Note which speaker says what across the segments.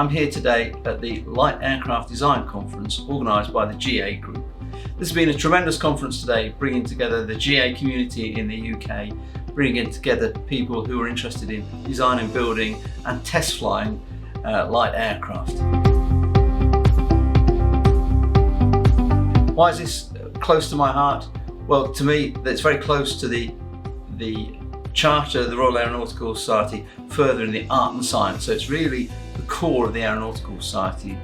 Speaker 1: I'm here today at the Light Aircraft Design Conference organised by the GA Group. This has been a tremendous conference today, bringing together the GA community in the UK, bringing together people who are interested in designing, building and test flying light aircraft. Why is this close to my heart? Well, to me, it's very close to the charter of the Royal Aeronautical Society, further in the art and science. So it's really the core of the Aeronautical Society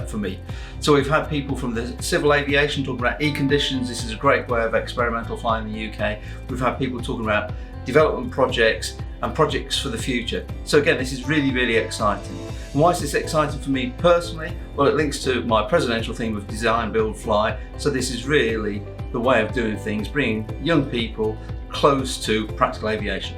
Speaker 1: for me. So we've had people from the civil aviation talking about e-conditions. This is a great way of experimental flying in the UK. We've had people talking about development projects and projects for the future. So again, this is really, really exciting. And why is this exciting for me personally? Well, it links to my presidential theme of design, build, fly. So this is really the way of doing things, bringing young people close to practical aviation.